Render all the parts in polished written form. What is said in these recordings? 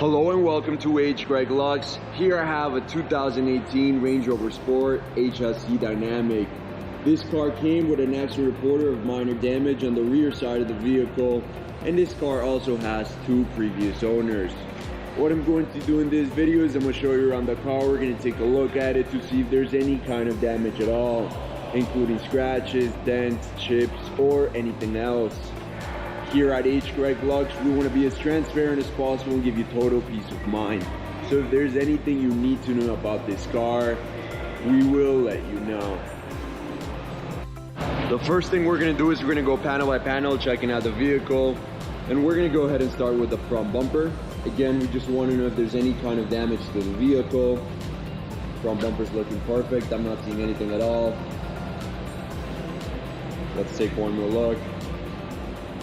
Hello and welcome to H. Greg Lux. Here I have a 2018 Range Rover Sport HSE Dynamic. This car came with an extra reporter of minor damage on the rear side of the vehicle, and this car also has 2 previous owners. What I'm going to do in this video is I'm going to show you around the car. We're going to take a look at it to see if there's any kind of damage at all, including scratches, dents, chips, or anything else. Here at H. Greg Lux, we want to be as transparent as possible and give you total peace of mind. So if there's anything you need to know about this car, we will let you know. The first thing we're going to do is we're going to go panel by panel, checking out the vehicle. And we're going to go ahead and start with the front bumper. Again, we just want to know if there's any kind of damage to the vehicle. Front bumper's looking perfect. I'm not seeing anything at all. Let's take one more look.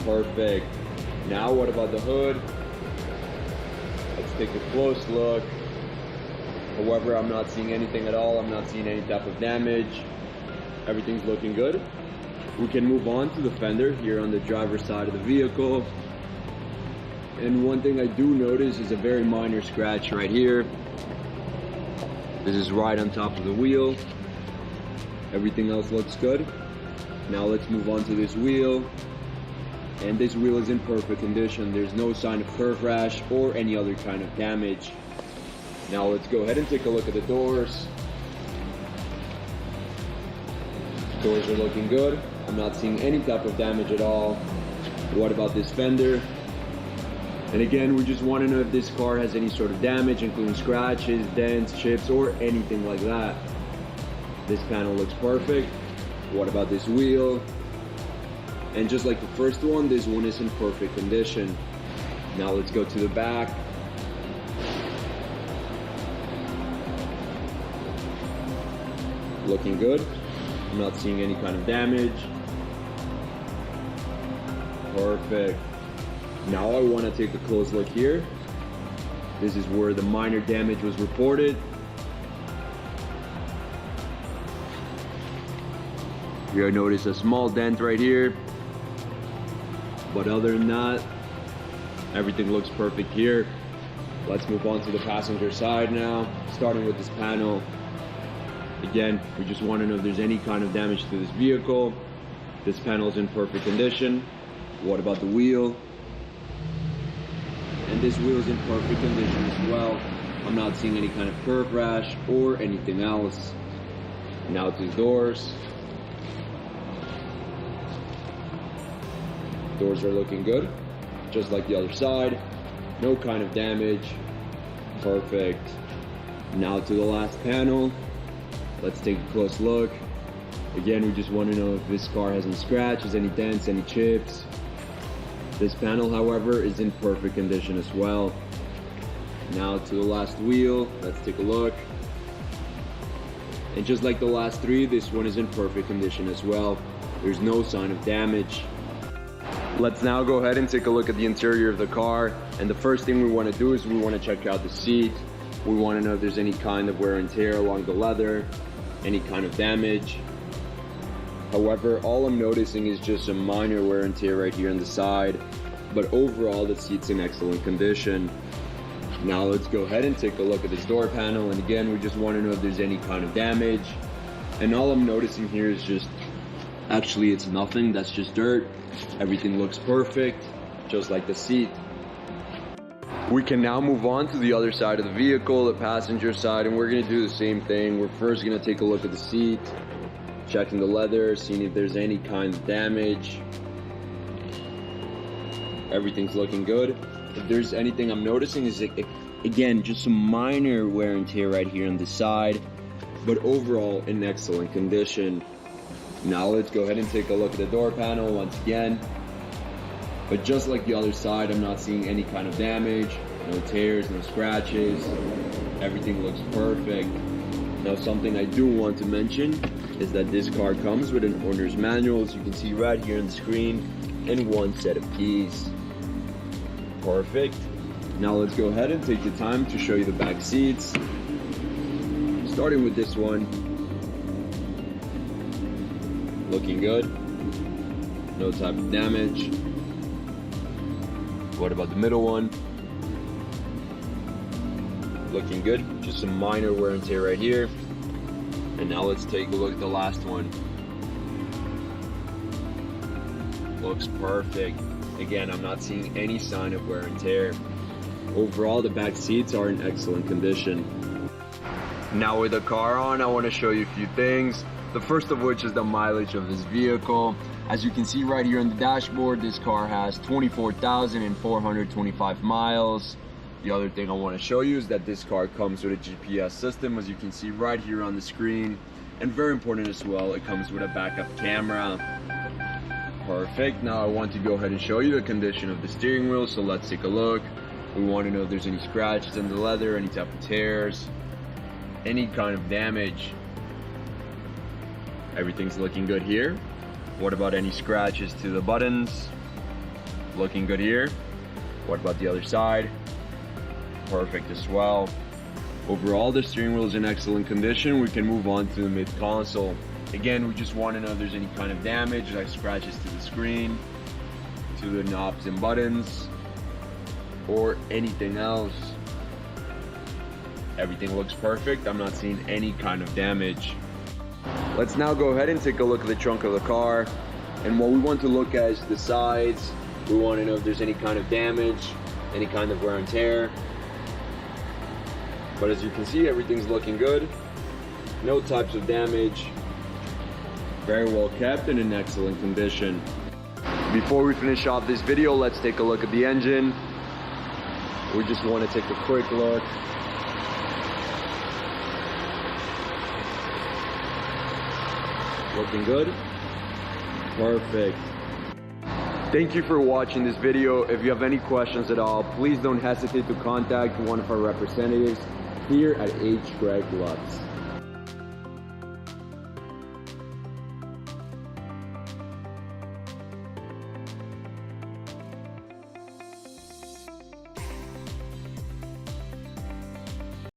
Perfect. Now what about the hood? Let's take a close look. However, I'm not seeing anything at all. I'm not seeing any type of damage. Everything's looking good. We can move on to the fender here on the driver's side of the vehicle. And one thing I do notice is a very minor scratch right here. This is right on top of the wheel. Everything else looks good. Now let's move on to this wheel. And this wheel is in perfect condition. There's no sign of curve rash or any other kind of damage. Now let's go ahead and take a look at the doors. Doors are looking good. I'm not seeing any type of damage at all. What about this fender? And again, we just want to know if this car has any sort of damage, including scratches, dents, chips, or anything like that. This panel looks perfect. What about this wheel? And just like the first one, this one is in perfect condition. Now let's go to the back. Looking good. I'm not seeing any kind of damage. Perfect. Now I want to take a close look here. This is where the minor damage was reported. Here I notice a small dent right here. But other than that, everything looks perfect here. Let's move on to the passenger side now, starting with this panel. Again, we just want to know if there's any kind of damage to this vehicle. This panel is in perfect condition. What about the wheel? And this wheel is in perfect condition as well. I'm not seeing any kind of curve rash or anything else. Now to the doors. Doors are looking good, just like the other side. No kind of damage. Perfect. Now to the last panel. Let's take a close look. Again, we just want to know if this car has any scratches, any dents, any chips. This panel, however, is in perfect condition as well. Now to the last wheel. Let's take a look. And just like the last 3, this one is in perfect condition as well. There's no sign of damage. Let's now go ahead and take a look at the interior of the car. And the first thing we want to do is we want to check out the seat. We want to know if there's any kind of wear and tear along the leather, any kind of damage. However, all I'm noticing is just a minor wear and tear right here on the side. But overall, the seat's in excellent condition. Now let's go ahead and take a look at this door panel. And again, we just want to know if there's any kind of damage. And all I'm noticing here is just, actually it's nothing, that's just dirt. Everything looks perfect, just like the seat. We can now move on to the other side of the vehicle, the passenger side, and we're going to do the same thing. We're first going to take a look at the seat, checking the leather, seeing if there's any kind of damage. Everything's looking good. If there's anything I'm noticing is, again, just some minor wear and tear right here on the side, but overall in excellent condition. Now let's go ahead and take a look at the door panel once again. But just like the other side, I'm not seeing any kind of damage, no tears, no scratches. Everything looks perfect. Now something I do want to mention is that this car comes with an owner's manual, as you can see right here on the screen, and 1 set of keys. Perfect. Now let's go ahead and take the time to show you the back seats. Starting with this one. Looking good. No type of damage. What about the middle one? looking good. Just some minor wear and tear right here. And now let's take a look at the last one. Looks perfect. Again, I'm not seeing any sign of wear and tear. Overall, the back seats are in excellent condition. Now with the car on, I want to show you a few things. The first of which is the mileage of this vehicle. As you can see right here on the dashboard, this car has 24,425 miles. The other thing I want to show you is that this car comes with a GPS system, as you can see right here on the screen. And very important as well, it comes with a backup camera. Perfect. Now I want to go ahead and show you the condition of the steering wheel, so let's take a look. We want to know if there's any scratches in the leather, any type of tears, any kind of damage. Everything's looking good here. What about any scratches to the buttons? Looking good here. What about the other side? Perfect as well. Overall, the steering wheel is in excellent condition. We can move on to the mid console. Again, we just want to know if there's any kind of damage, like scratches to the screen, to the knobs and buttons, or anything else. Everything looks perfect. I'm not seeing any kind of damage. Let's now go ahead and take a look at the trunk of the car. And what we want to look at is the sides. We want to know if there's any kind of damage, any kind of wear and tear. But as you can see, everything's looking good. No types of damage. Very well kept and in excellent condition. Before we finish off this video, let's take a look at the engine. We just want to take a quick look. Looking good. Perfect. Thank you for watching this video. If you have any questions at all, please don't hesitate to contact one of our representatives here at H. Greg Lutz.